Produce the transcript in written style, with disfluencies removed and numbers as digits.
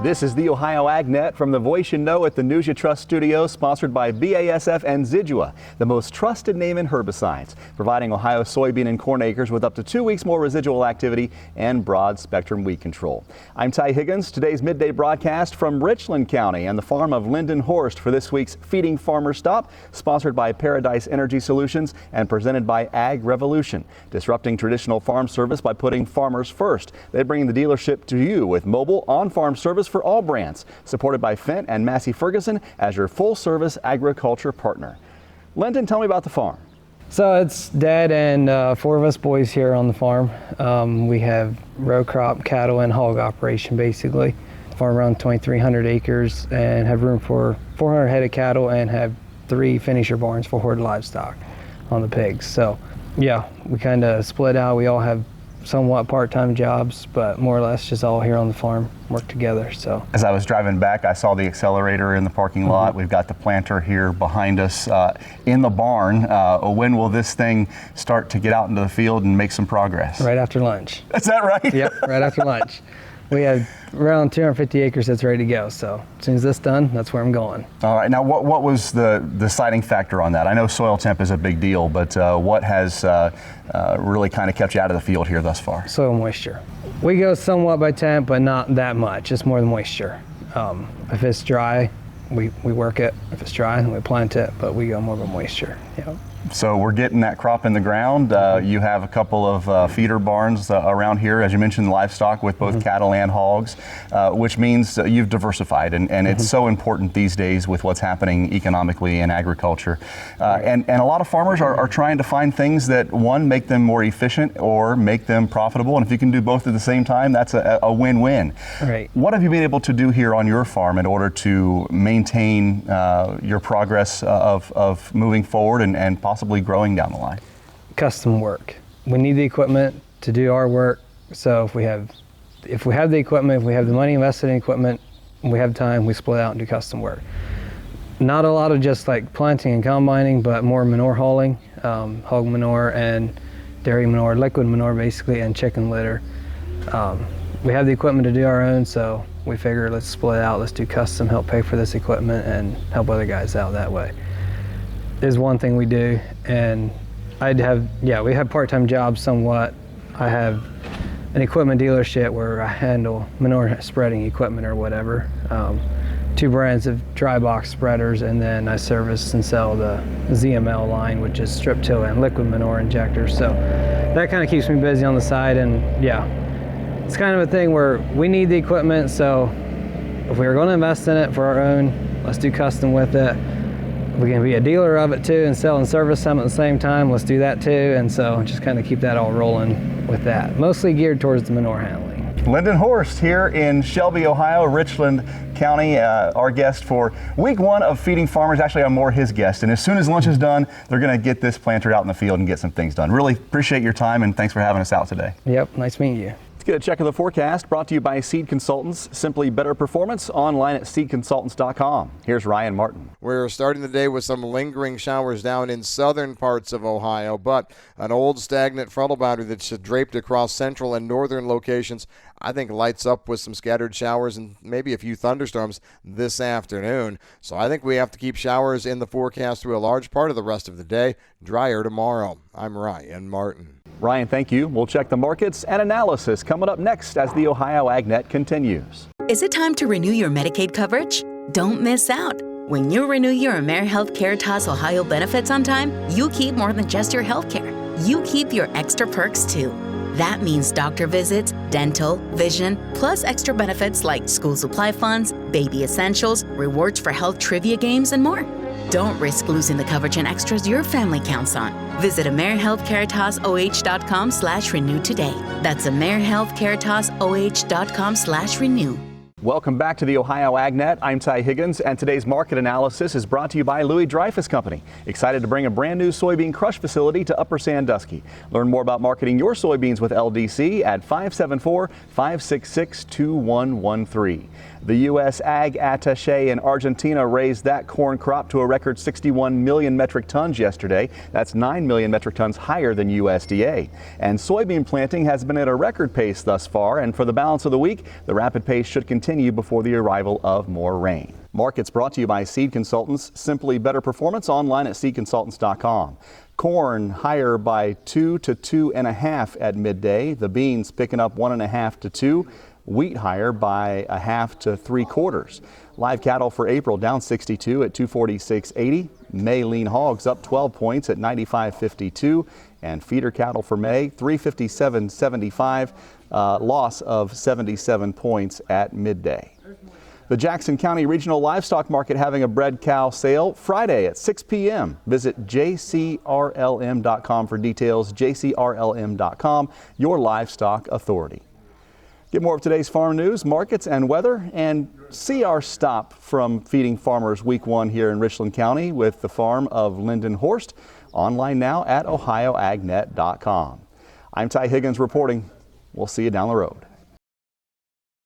This is the Ohio AgNet from the Voice You Know at the News You Trust studio, sponsored by BASF and Zidua, the most trusted name in herbicides, providing Ohio soybean and corn acres with up to 2 weeks more residual activity and broad spectrum weed control. I'm Ty Higgins. Today's midday broadcast from Richland County and the farm of Lyndon Horst for this week's Feeding Farmer Stop, sponsored by Paradise Energy Solutions and presented by Ag Revolution, disrupting traditional farm service by putting farmers first. They bring the dealership to you with mobile on-farm service for all brands, supported by Fendt and Massey Ferguson as your full-service agriculture partner. Lyndon, tell me about the farm. So it's Dad and 4 of us boys here on the farm. We have row crop, cattle, and hog operation basically. Farm around 2,300 acres and have room for 400 head of cattle and have 3 finisher barns for herd livestock on the pigs. So yeah, we kind of split out. We all have somewhat part-time jobs, but more or less just all here on the farm work together. So as I was driving back, I saw the accelerator in the parking lot. We've got the planter here behind us in the barn. When will this thing start to get out into the field and make some progress? Right after lunch. Is that right? Yep, right after lunch. We have around 250 acres that's ready to go. So as soon as that's done, that's where I'm going. All right. Now, what was the deciding factor on that? I know soil temp is a big deal, but what has really kind of kept you out of the field here thus far? Soil moisture. We go somewhat by temp, but not that much. It's more the moisture. If it's dry, we work it. If it's dry, then we plant it, but we go more by moisture. Yep. So we're getting that crop in the ground. You have a couple of feeder barns around here, as you mentioned, livestock with both cattle and hogs, which means you've diversified, and it's so important these days with what's happening economically in agriculture. And a lot of farmers are trying to find things that, one, make them more efficient or make them profitable, and if you can do both at the same time, that's a win-win. Right. What have you been able to do here on your farm in order to maintain your progress of moving forward and possibly growing down the line? Custom work. We need the equipment to do our work. So if we have the equipment, if we have the money invested in equipment, and we have time, we split out and do custom work. Not a lot of just like planting and combining, but more manure hauling, hog manure and dairy manure, liquid manure basically, and chicken litter. We have the equipment to do our own, so we figure let's split out, let's do custom, help pay for this equipment and help other guys out that way. Is one thing we do, and we have part-time jobs somewhat. I have an equipment dealership where I handle manure spreading equipment or whatever. 2 brands of dry box spreaders, and then I service and sell the ZML line, which is strip till and liquid manure injectors. So that kind of keeps me busy on the side, and yeah, it's kind of a thing where we need the equipment, so if we were going to invest in it for our own, let's do custom with it. We can be a dealer of it too and sell and service some at the same time. Let's do that too. And so just kind of keep that all rolling with that. Mostly geared towards the manure handling. Lyndon Horst here in Shelby, Ohio, Richland County, our guest for week 1 of Feeding Farmers. Actually, I'm more his guest. And as soon as lunch is done, they're going to get this planter out in the field and get some things done. Really appreciate your time, and thanks for having us out today. Yep, nice meeting you. Let's get a check of the forecast, brought to you by Seed Consultants. Simply better performance, online at seedconsultants.com. Here's Ryan Martin. We're starting the day with some lingering showers down in southern parts of Ohio, but an old stagnant frontal boundary that's draped across central and northern locations, I think, lights up with some scattered showers and maybe a few thunderstorms this afternoon. So I think we have to keep showers in the forecast through a large part of the rest of the day. Drier tomorrow. I'm Ryan Martin. Ryan, thank you. We'll check the markets and analysis coming up next as the Ohio AgNet continues. Is it time to renew your Medicaid coverage? Don't miss out. When you renew your AmeriHealth Caritas Ohio benefits on time, you keep more than just your health care. You keep your extra perks too. That means doctor visits, dental, vision, plus extra benefits like school supply funds, baby essentials, rewards for health trivia games, and more. Don't risk losing the coverage and extras your family counts on. Visit AmeriHealthCaritasOH.com/renew today. That's AmeriHealthCaritasOH.com/renew. Welcome back to the Ohio AgNet. I'm Ty Higgins, and today's market analysis is brought to you by Louis Dreyfus Company. Excited to bring a brand new soybean crush facility to Upper Sandusky. Learn more about marketing your soybeans with LDC at 574-566-2113. The U.S. Ag Attaché in Argentina raised that corn crop to a record 61 million metric tons yesterday. That's 9 million metric tons higher than USDA. And soybean planting has been at a record pace thus far, and for the balance of the week, the rapid pace should continue continue before the arrival of more rain. Markets brought to you by Seed Consultants. Simply better performance online at seedconsultants.com. Corn higher by 2 to 2.5 at midday. The beans picking up 1.5 to 2. Wheat higher by 1/2 to 3/4. Live cattle for April down 62 at 246.80. May lean hogs up 12 points at 95.52. And feeder cattle for May 357.75. Loss of 77 points at midday. The Jackson County Regional Livestock Market having a bred cow sale Friday at 6 p.m. Visit jcrlm.com for details. jcrlm.com, your livestock authority. Get more of today's farm news, markets, and weather, and see our stop from Feeding Farmers Week 1 here in Richland County with the farm of Lyndon Horst. Online now at ohioagnet.com. I'm Ty Higgins reporting. We'll see you down the road.